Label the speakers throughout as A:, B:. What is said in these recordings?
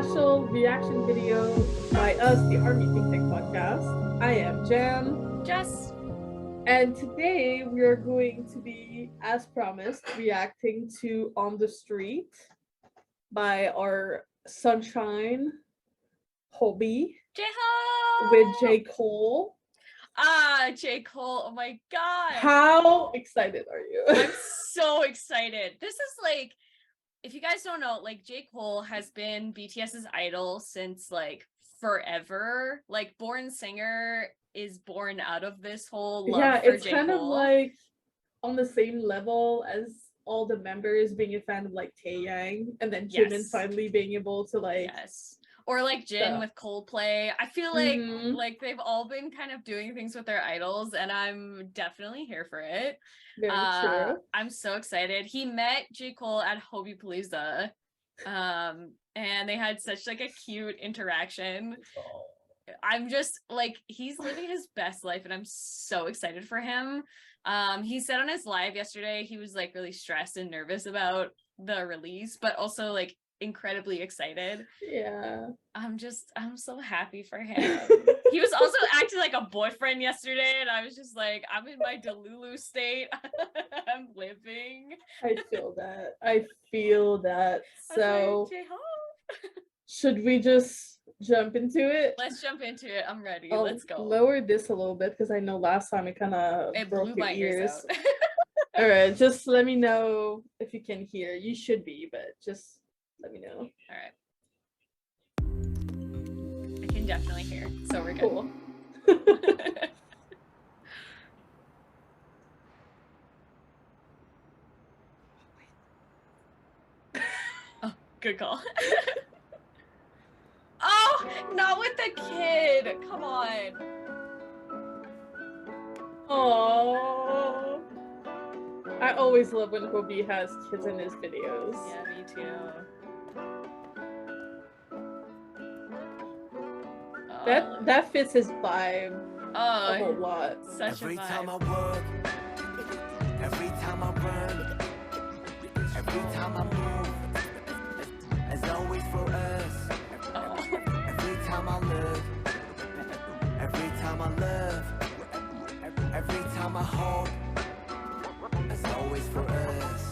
A: special reaction video by us, the Army ThinkTank podcast. I am Jam.
B: Jess.
A: And today we are going to be, as promised, reacting to On the Street by our sunshine hobby
B: JHope
A: with J. Cole.
B: J. Cole. Oh my god.
A: How excited are you?
B: I'm so excited. This is like, if you guys don't know, like J. Cole has been BTS's idol since like forever. Like Born Singer is born out of this whole love for
A: it's
B: J.
A: kind
B: Cole.
A: of like on the same level as all the members being a fan of like Taeyang, and then Jimin finally being able to like
B: or like Jin with Coldplay. I feel like they've all been kind of doing things with their idols, and I'm definitely here for it.
A: Very true.
B: I'm so excited. He met J. Cole at Hobie Palooza, and they had such like a cute interaction. I'm just like, he's living his best life, and I'm so excited for him. He said on his live yesterday he was like really stressed and nervous about the release, but also like incredibly excited. I'm so happy for him. He was also acting like a boyfriend yesterday, and I was just like, I'm in my Delulu state. I'm living.
A: I feel that. So
B: like, J-hope.
A: Should we just jump into it?
B: Let's jump into it. I'm ready. Let's go.
A: Lower this a little bit because I know last time it kind of broke your ears.
B: Out.
A: All right, just let me know if you can hear. You should be, but just let me know.
B: All right. I can definitely hear, so we're good.
A: Cool.
B: Oh, good call. Oh, not with the kid. Come on.
A: Oh, I always love when Hobie has kids in his videos.
B: Yeah, me too.
A: That fits his vibe
B: a
A: whole lot.
B: Such
C: every
B: a vibe.
C: Time I work, every time I run, every time I move, as always for us. Every time I look, every time I love, every time I hope, as always for us.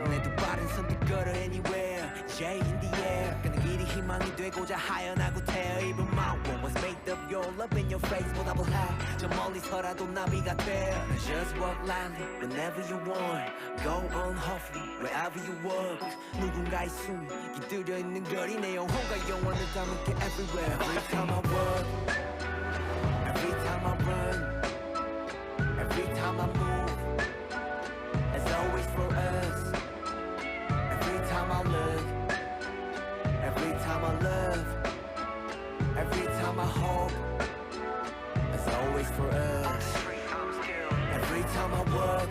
C: 내두 발은 선뜻 걸어 anywhere, J in the air. 그는 길이 희망이 되고자 하연하고 태어 입은 my world was made of your love in your face 보답을 해. 저 멀리서라도 나비가 돼. Just walk lightly whenever you want. Go on hopefully wherever you walk. 누군가의 숨이 깃들여 있는 거리 내 영혼과 영원을 담을게 everywhere. Every time I walk, every time I run, every time I move, as always for us. Every time I look, every time I love, every time I hope, as always for us. Every time I walk,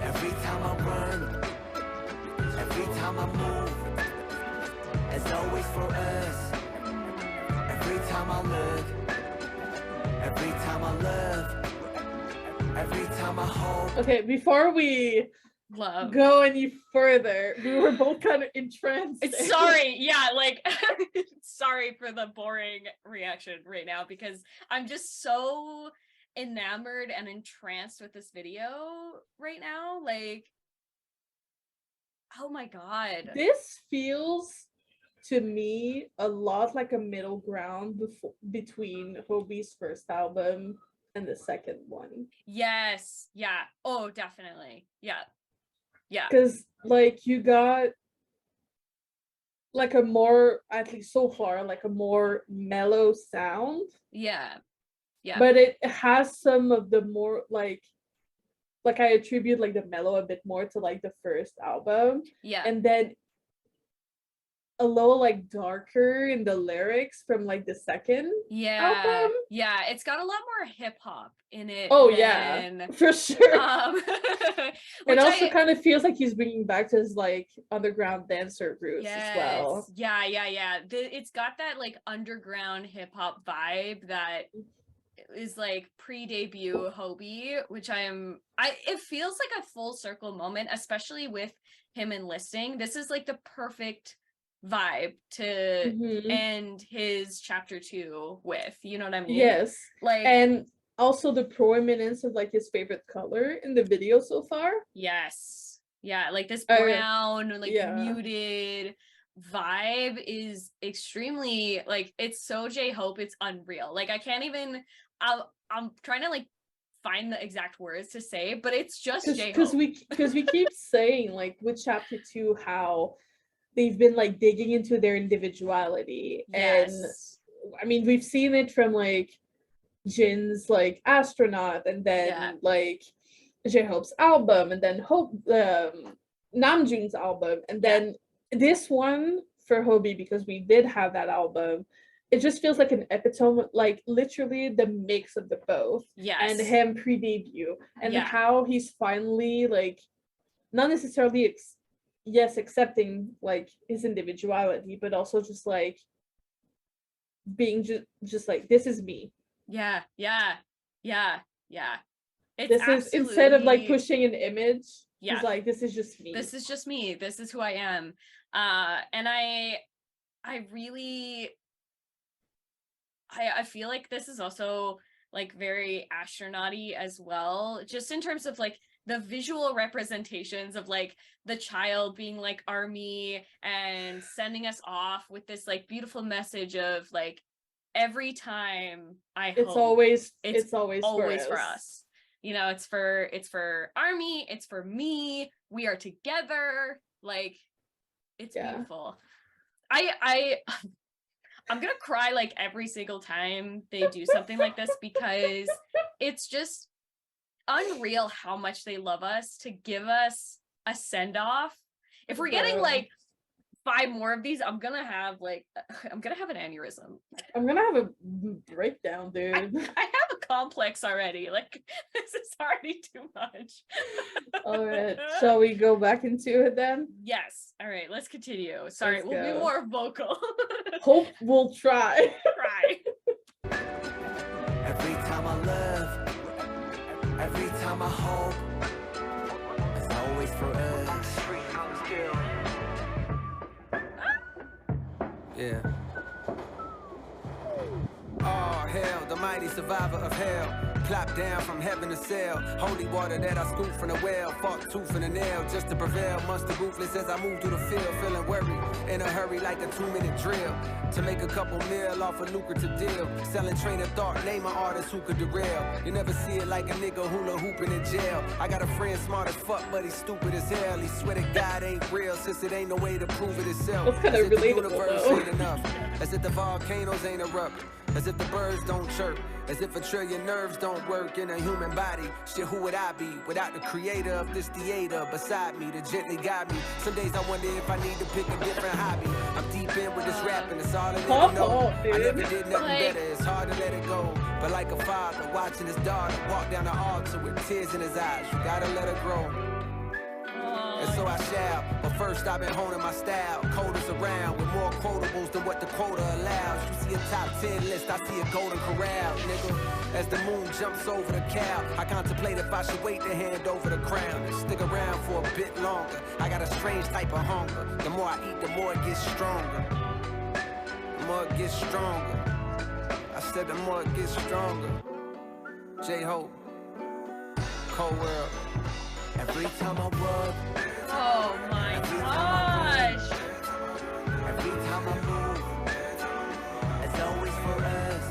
C: every time I run, every time I move, as always for us. Every time I look, every time I love, every time I hope.
A: Okay, before we go any further, we were both kind of entranced.
B: Sorry, yeah, like sorry for the boring reaction right now, because I'm just so enamored and entranced with this video right now. Like, oh my god,
A: this feels to me a lot like a middle ground between Hobie's first album and the second one.
B: Yes, yeah, oh definitely, yeah,
A: because like you got like a more, at least so far, like a more mellow sound, but it has some of the more like I attribute like the mellow a bit more to like the first album, and then a little like darker in the lyrics from like the second album.
B: It's got a lot more hip-hop in it.
A: For sure. It also kind of feels like he's bringing back to his like underground dancer roots as well.
B: It's got that like underground hip-hop vibe that is like pre-debut Hobie, which it feels like a full circle moment, especially with him enlisting. This is like the perfect vibe to end his chapter 2 with, you know what I mean?
A: Yes.
B: Like,
A: and also the prominence of like his favorite color in the video so far.
B: Yes. Yeah, like this brown, like muted vibe is extremely like, it's so J-Hope, it's unreal. Like I can't even, I'm trying to like find the exact words to say, but it's just J-Hope.
A: Because we keep saying like with chapter 2 how they've been like digging into their individuality. Yes. And I mean we've seen it from like Jin's like astronaut, and then like J-Hope's album, and then Namjoon's album, and then this one for Hobie, because we did have that album, it just feels like an epitome, like literally the mix of the both. Yes. And him pre-debut, and how he's finally like not necessarily accepting like his individuality, but also just like being just like, this is me.
B: Yeah. It's
A: this is, instead of like pushing an image, he's like, this is just me.
B: This is just me. This is who I am. And I really, I feel like this is also like very astronaut-y as well, just in terms of like the visual representations of like the child being like ARMY and sending us off with this like beautiful message of like, every time it's always for us. You know, it's for ARMY, it's for me, we are together. Like, it's beautiful. I'm gonna cry like every single time they do something like this, because it's just unreal how much they love us to give us a send-off. If we're getting like 5 more of these, I'm gonna have an aneurysm.
A: I'm gonna have a breakdown, dude.
B: I have a complex already. Like, this is already too much.
A: All right, shall we go back into it then?
B: Yes. All right, let's continue. Sorry, we'll be more vocal.
A: Hope we'll try.
C: Every time I love, every time I hope, it's always for us. Yeah. Oh, hell, the mighty survivor of hell. Plop down from heaven to sail. Holy water that I scooped from the well. Fought tooth and a nail just to prevail. Monster ruthless as I move through the field. Feeling worried, in a hurry like a 2-minute drill. To make a couple mil off a lucrative deal. Selling train of thought, name an artist who could derail. You never see it like a nigga hula hooping in jail. I got a friend smart as fuck, but he's stupid as hell. He swear to God ain't real, since it ain't no way to prove it itself.
A: That's kind of relatable, though.
C: Ain't enough. As if the volcanoes ain't erupting. As if the birds don't chirp. As if a trillion nerves don't work in a human body. Shit, who would I be without the creator of this theater beside me to gently guide me? Some days I wonder if I need to pick a different hobby. I'm deep in with this rapping, it's all I never know. I never did nothing better, it's hard to let it go. But like a father watching his daughter walk down the altar with tears in his eyes, you gotta let her grow. And so I shall, but first I've been honing my style. Coders around with more quotables than what the quota allows. You see a top 10 list, I see a golden corral, nigga. As the moon jumps over the cow, I contemplate if I should wait to hand over the crown and stick around for a bit longer. I got a strange type of hunger. The more I eat, the more it gets stronger. The more it gets stronger. I said the more it gets stronger. J-Hope, Cold World. Every time I rub.
B: Oh my gosh.
C: Every time I move. It's always for us.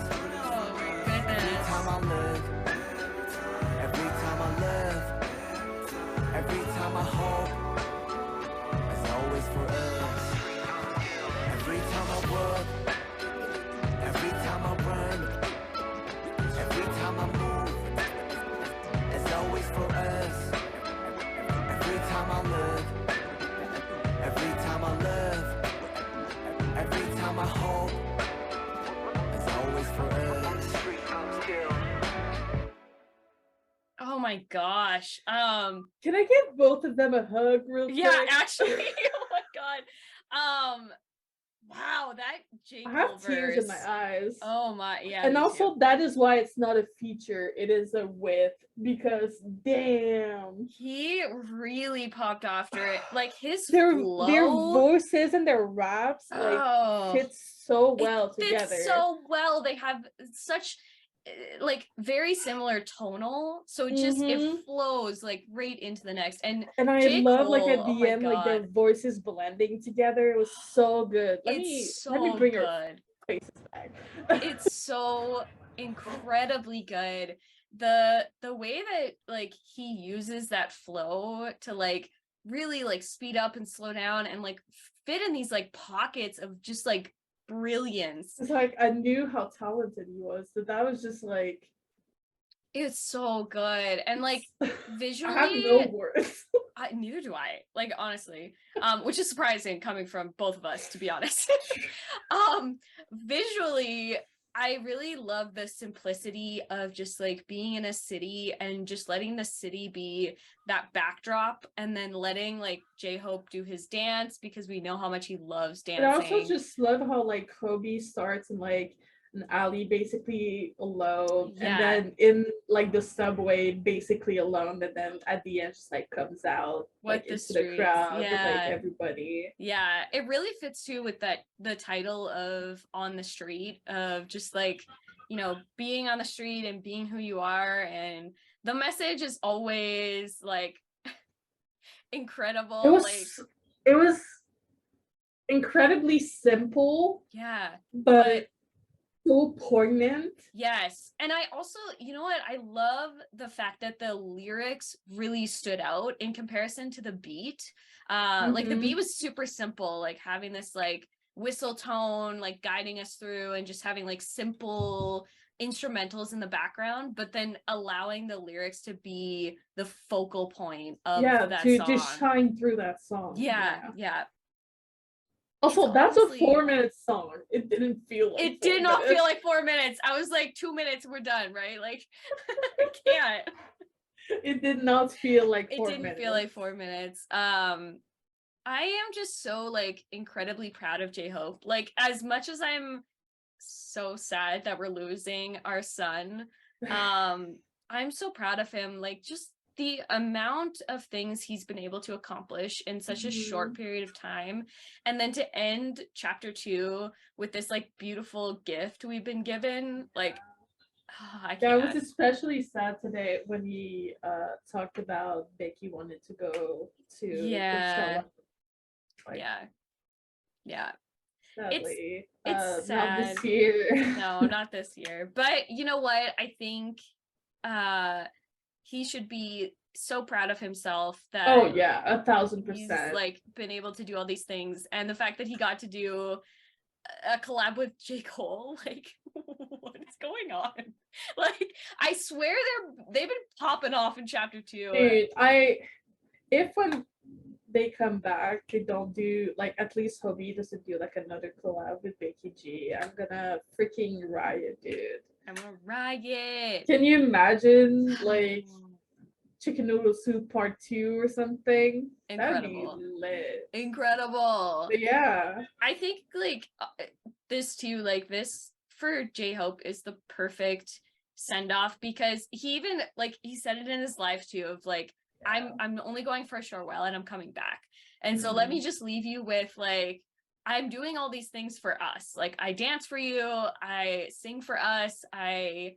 B: Oh my goodness.
C: Every time I look. Every time I love. Every time I hope. It's always for us. Every time I rub. Every time I run. Every time I move. It's always for us. Every time I look, every time I love, every time I hope, it's always for us.
B: Oh my gosh.
A: Can I give both of them a hug real quick?
B: Yeah, actually. Oh my god. Wow, that
A: I have
B: J-Cole
A: tears in
B: verse.
A: my eyes.
B: Oh my, yeah.
A: And
B: me
A: also
B: too.
A: that is why it's not a feature, it is a with, because damn.
B: He really popped after it. Like his
A: Their
B: flow.
A: voices and their raps like fit so well together.
B: Fits so well. They have such like very similar tonal, so it just it flows like right into the next. And
A: I
B: J.
A: love
B: Cole,
A: like at the
B: oh
A: end,
B: my
A: like their
B: God.
A: voices blending together. It was so good. Let me bring your faces back.
B: It's so incredibly good. The way that like he uses that flow to like really like speed up and slow down and like fit in these like pockets of just like brilliance.
A: It's like I knew how talented he was, so that was just like
B: it's so good. And like visually
A: I have no words.
B: Neither do I, like, honestly, which is surprising coming from both of us, to be honest. Visually, I really love the simplicity of just like being in a city and just letting the city be that backdrop, and then letting like J-Hope do his dance, because we know how much he loves dancing.
A: And I also just love how like Kobe starts in like an alley basically alone, and then in like the subway basically alone, and then at the end just like comes out like into the crowd with like everybody.
B: Yeah, it really fits too with that the title of On the Street, of just like, you know, being on the street and being who you are. And the message is always like incredible.
A: It was incredibly simple, but so poignant.
B: Yes. And I also, you know what, I love the fact that the lyrics really stood out in comparison to the beat. Like the beat was super simple, like having this like whistle tone like guiding us through, and just having like simple instrumentals in the background, but then allowing the lyrics to be the focal point of that
A: to
B: song.
A: just shine through that song.
B: Yeah.
A: Also, that's a 4-minute song. It didn't feel like
B: it did not feel like 4 minutes. I was like 2 minutes, we're done, right? Like I can't.
A: It did not feel like 4 minutes.
B: It didn't feel like 4 minutes. I am just so like incredibly proud of J-Hope. Like, as much as I'm so sad that we're losing our son, I'm so proud of him. Like, just the amount of things he's been able to accomplish in such a short period of time, and then to end chapter 2 with this like beautiful gift we've been given, like I can't.
A: I was especially sad today when he talked about Becky wanted to go to Coachella.
B: Like, yeah.
A: Sadly,
B: it's sad.
A: Not this year.
B: No, not this year. But you know what? I think he should be so proud of himself that
A: 1,000%.
B: he's like been able to do all these things, and the fact that he got to do a collab with J. Cole, like what is going on? Like, I swear they've been popping off in chapter 2.
A: Dude, if when they come back, they don't do like, at least Hobie doesn't do like another collab with Becky G, I'm gonna freaking riot, dude.
B: I'm gonna riot.
A: Can you imagine like Chicken Noodle Soup Part 2 or something?
B: Incredible.
A: That'd be lit.
B: Incredible.
A: But yeah,
B: I think like this too, like this for J-Hope is the perfect send off, because he even like he said it in his live too, of like, I'm only going for a short while and I'm coming back. And so let me just leave you with like, I'm doing all these things for us. Like, I dance for you, I sing for us, I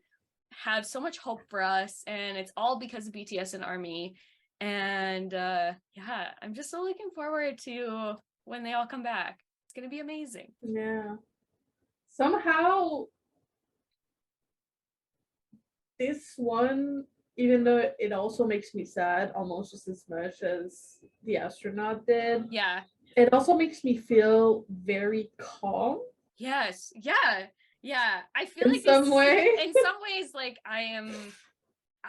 B: have so much hope for us, and it's all because of BTS and ARMY. And I'm just so looking forward to when they all come back. It's gonna be amazing.
A: Yeah. Somehow this one, even though it also makes me sad almost just as much as the astronaut did, it also makes me feel very calm.
B: Yes. Yeah. I feel
A: in
B: like
A: some
B: ways, like I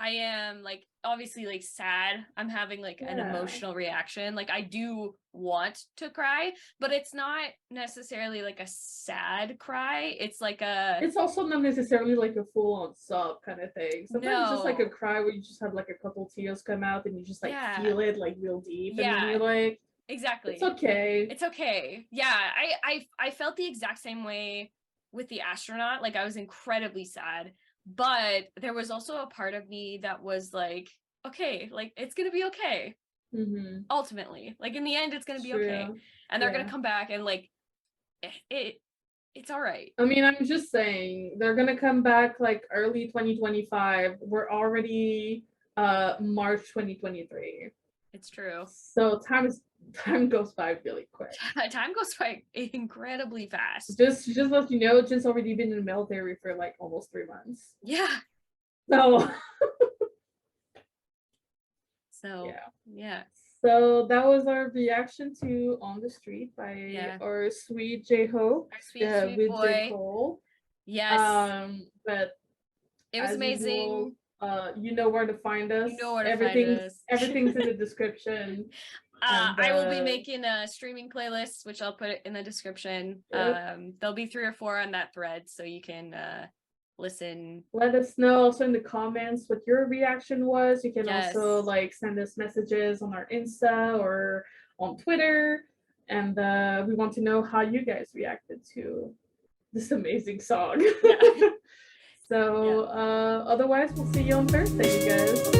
B: am like obviously like sad. I'm having like an emotional reaction. Like, I do want to cry, but it's not necessarily like a sad cry. It's like
A: it's also not necessarily like a full-on sob kind of thing. Sometimes it's just like a cry where you just have like a couple tears come out and you just like feel it like real deep, and then you're like,
B: Exactly.
A: It's okay.
B: It's okay. Yeah, I felt the exact same way with the astronaut. Like I was incredibly sad, but there was also a part of me that was like, okay, like it's gonna be okay. Ultimately, like in the end, it's gonna be okay, and they're gonna come back and like it's all right.
A: I mean, I'm just saying they're gonna come back like early 2025. We're already March 2023.
B: It's true.
A: So time goes by really quick.
B: Time goes by incredibly fast.
A: Just let you know, Jin's already been in the military for like almost 3 months.
B: Yeah.
A: So
B: yeah.
A: So that was our reaction to On the Street by our sweet J-hope.
B: Our sweet
A: with
B: boy.
A: J-Cole.
B: Yes.
A: But
B: it was amazing.
A: Usual, you know where to find us.
B: You know where to find us.
A: Everything's in the description.
B: I will be making a streaming playlist, which I'll put it in the description. There'll be 3 or 4 on that thread, so you can listen.
A: Let us know also in the comments what your reaction was. You can also like send us messages on our Insta or on Twitter, and we want to know how you guys reacted to this amazing song. So otherwise we'll see you on Thursday, you guys.